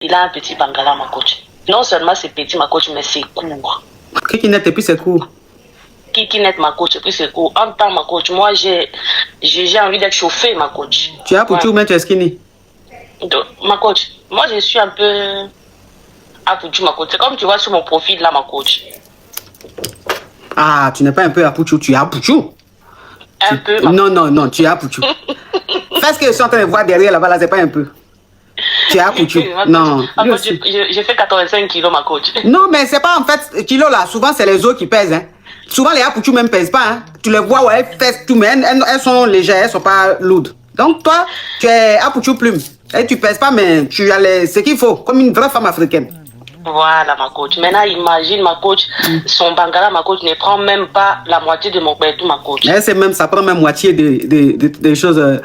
Il a un petit bangala, ma coach. Non seulement c'est petit, ma coach, mais c'est court. Kikinet et puis c'est court. Kikinet, ma coach, et puis c'est court. En temps, ma coach, moi, j'ai envie d'être chauffée, ma coach. Tu as Pouchou, mais tu es skinny. Donc, ma coach, moi, je suis un peu à Pouchou, ma coach. C'est comme tu vois sur mon profil, là, ma coach. Ah, tu n'es pas un peu à Pouchou, tu es à Pouchou. Un peu, Non, non, non, tu es à Pouchou. Fais ce que je suis en train de voir derrière là-bas, là, c'est pas un peu. Tu es à Pouchou. Non. J'ai fait 85 kilos, ma coach. Non, mais c'est pas en fait, kilos là, souvent c'est les os qui pèsent. Hein. Souvent les Apouchou même pèsent pas. Hein. Tu les vois, ouais, elles pèsent tout, mais elles sont légères, elles sont pas lourdes. Donc toi, tu es Apouchou plume. Et tu pèses pas, mais tu as ce qu'il faut, comme une vraie femme africaine. Voilà, ma coach. Maintenant, imagine, ma coach, son bangala, ma coach, ne prend même pas la moitié de mon bétou, ma coach. C'est même, ça prend même moitié des choses,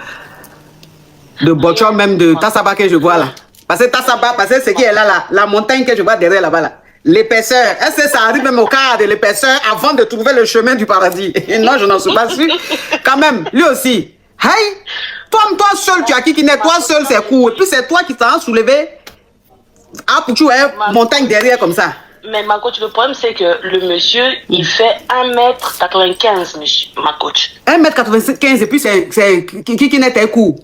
de Bocho, même de Tassaba que je vois là. Parce que Tassaba, parce que ce qui est là, la montagne que je vois derrière là-bas là. L'épaisseur, est-ce que ça arrive même au quart de l'épaisseur avant de trouver le chemin du paradis? Non, je n'en suis pas sûr. Quand même, lui aussi. Hey, toi seul, tu as qui n'est toi seul, c'est court. Et puis c'est toi qui t'as soulevé. Ah, pour tu es montagne derrière comme ça. Mais ma coach, le problème c'est que le monsieur, il fait 1m95, ma coach. 1m95 et puis c'est qui n'était court.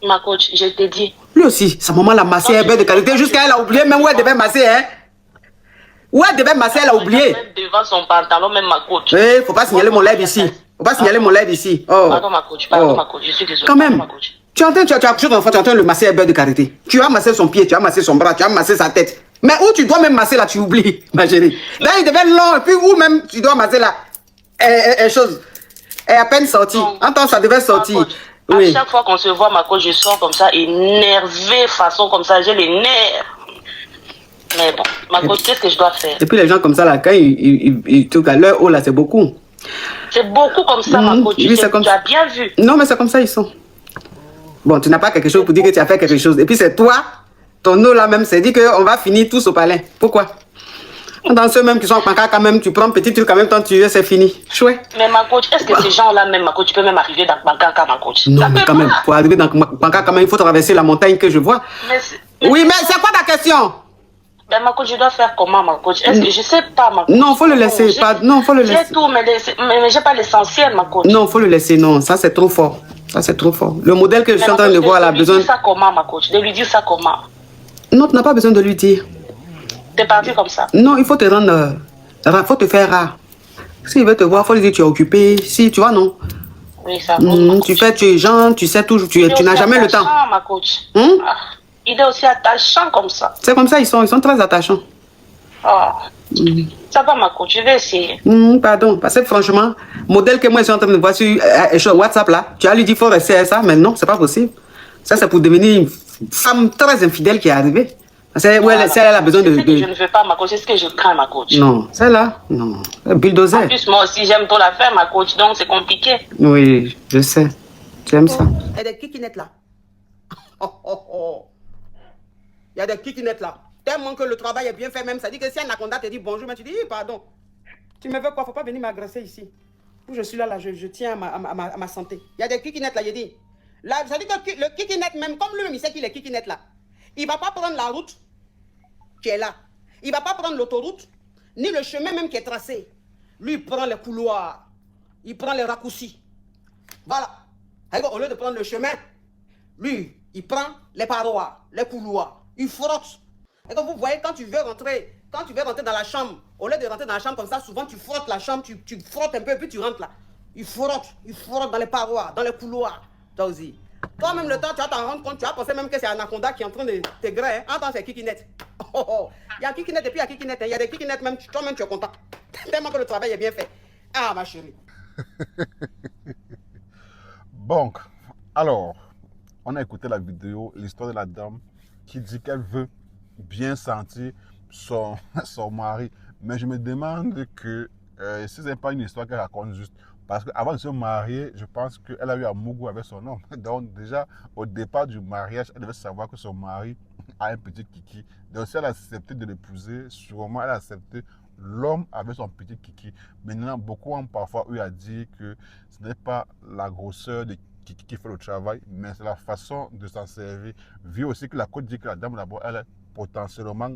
Ma coach, je t'ai dit. Lui aussi, sa maman l'a massé, elle est de qualité, jusqu'à elle a oublié même où elle devait masser, hein. Où elle devait masser, elle a oublié. Même devant son pantalon, même ma coach. Eh, faut pas signaler mon lait ici. Faut pas signaler mon lait ici. Oh. Pardon ma coach, ma coach, je suis désolée. Quand même. Tu as accouché ton enfant, tu es en train de le masser un beurre de karité. Tu as massé son pied, tu as massé son bras, tu as massé sa tête. Mais où tu dois même masser là, tu oublies, ma chérie. Là, il devait long, et puis où même tu dois masser là, chose. Elle est à peine sortie. En temps, ça devait sortir. Oui. À chaque fois qu'on se voit, ma coach, je sors comme ça, énervée, façon comme ça, j'ai les nerfs. Mais bon, ma coach, qu'est-ce que je dois faire? Et puis les gens comme ça, là, quand ils à leur haut, là, c'est beaucoup. C'est beaucoup comme ça, ma coach. Oui, comme... Tu as bien vu. Non, mais c'est comme ça, ils sont. Bon, tu n'as pas quelque chose pour dire que tu as fait quelque chose. Et puis c'est toi, ton eau là même, c'est dit qu'on va finir tous au palais. Pourquoi? Dans ceux même qui sont en pancarte quand même, tu prends un petit truc en même temps, tu c'est fini. Chouette. Mais ma coach, est-ce que ces gens-là même, ma coach, tu peux même arriver dans pancarte, ma coach? Non, mais quand même, pour arriver dans pancarte quand même, il faut traverser la montagne que je vois. Oui, mais c'est quoi ta question? Ben, ma coach, je dois faire comment, ma coach? Est-ce que je sais pas, ma coach? Non, faut le laisser. Non, faut le laisser. J'ai tout, mais j'ai pas l'essentiel, ma coach. Non, faut le laisser. Non, ça c'est trop fort. Ça c'est trop fort. Le modèle que je suis en train de voir là, a besoin. De lui dire ça comment, ma coach? De lui dire ça comment? Non, tu n'as pas besoin de lui dire. T'es parti comme ça? Non, il faut te rendre. Faut te faire rare. S'il veut te voir, il faut lui dire que tu es occupé. Si, tu vois, non? Oui, ça tu fais, tu es gens, tu sais toujours, tu n'as jamais le temps. Ma coach. Il est aussi attachant comme ça. C'est comme ça, ils sont très attachants. Oh. Ça va, ma coach, je vais essayer. Pardon, parce que franchement, modèle que moi je suis en train de voir sur WhatsApp là, tu as lui dit qu'il faut rester à ça, mais non, c'est pas possible. Ça, c'est pour devenir une femme très infidèle qui est arrivée. Celle elle a besoin de... Je ne veux pas, ma coach, c'est ce que je crains, ma coach. Non, celle-là, non. Bulldozer. En plus, moi aussi, j'aime trop la faire, ma coach, donc c'est compliqué. Oui, je sais. J'aime ça. Il y a des kikinettes là. Il y a des kikinettes là. Tellement que le travail est bien fait même. Ça dit que si un anaconda te dit bonjour, mais tu dis pardon. Tu me veux quoi? Faut pas venir m'agresser ici. Où je suis là, je tiens à ma santé. Il y a des kikinettes là, je dis. Là, ça dit que le kikinette, même comme lui-même, il sait qu'il est kikinette là. Il ne va pas prendre la route qui est là. Il ne va pas prendre l'autoroute, ni le chemin même qui est tracé. Lui, il prend les couloirs. Il prend les raccourcis. Voilà. Au lieu de prendre le chemin, lui, il prend les parois, les couloirs. Il frotte. Et comme vous voyez, quand tu veux rentrer dans la chambre, au lieu de rentrer dans la chambre comme ça, souvent tu frottes la chambre, tu frottes un peu et puis tu rentres là. Il frotte dans les parois, dans les couloirs. Toi aussi. Toi-même, le temps, tu vas t'en rendre compte, tu vas penser même que c'est un anaconda qui est en train de t'aigrer. Hein? Attends, c'est kikinette. Il y a kikinette et puis il y a kikinette. Il y a des kikinettes même, toi-même tu es content. Tellement que le travail est bien fait. Ah, ma chérie. Bon, alors, on a écouté la vidéo, l'histoire de la dame qui dit qu'elle veut bien sentir son mari. Mais je me demande que si ce n'est pas une histoire qu'elle raconte juste. Parce qu'avant de se marier, je pense qu'elle a eu un mougou avec son homme. Donc déjà, au départ du mariage, elle devait savoir que son mari a un petit kiki. Donc si elle a accepté de l'épouser, sûrement elle a accepté l'homme avec son petit kiki. Maintenant, beaucoup ont parfois eu à dire que ce n'est pas la grosseur de kiki qui fait le travail, mais c'est la façon de s'en servir. Vu aussi que la côte dit que la dame là-bas, elle est potentiellement,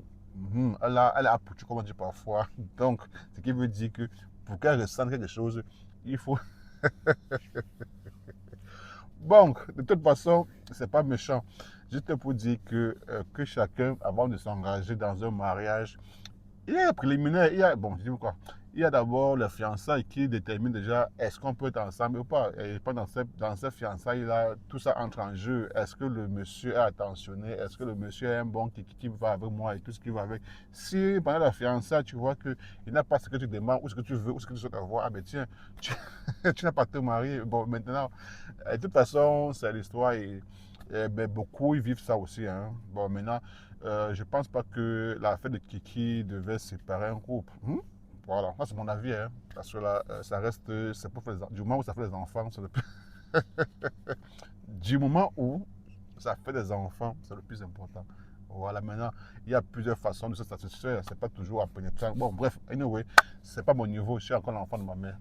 elle a poutu, comme on dit parfois. Donc, ce qui veut dire que pour qu'elle ressente quelque chose, il faut. Bon, de toute façon, c'est pas méchant. Juste pour dire que chacun, avant de s'engager dans un mariage, il y a les préliminaires, bon, je dis quoi, il y a d'abord les fiançailles qui déterminent déjà est-ce qu'on peut être ensemble ou pas. Et pas dans ces fiançailles-là, tout ça entre en jeu. Est-ce que le monsieur est attentionné? Est-ce que le monsieur est un bon qui va avec moi et tout ce qui va avec? Si pendant la fiançaille, tu vois qu'il n'a pas ce que tu demandes ou ce que tu veux ou ce que tu souhaites avoir, ah ben tiens, tu n'as pas te marier. Bon, maintenant, de toute façon, c'est l'histoire et ben, beaucoup ils vivent ça aussi. Hein. Bon, maintenant, je pense pas que la fête de Kiki devait séparer un couple. Voilà, ça c'est mon avis. Hein. Parce que là, ça reste, c'est pour faire du moment où ça fait des enfants, c'est le plus... du moment où ça fait des enfants, c'est le plus important. Voilà, maintenant, il y a plusieurs façons de se satisfaire. C'est pas toujours en pénétrant. Bon, bref, anyway, c'est pas mon niveau. Je suis encore l'enfant de ma mère.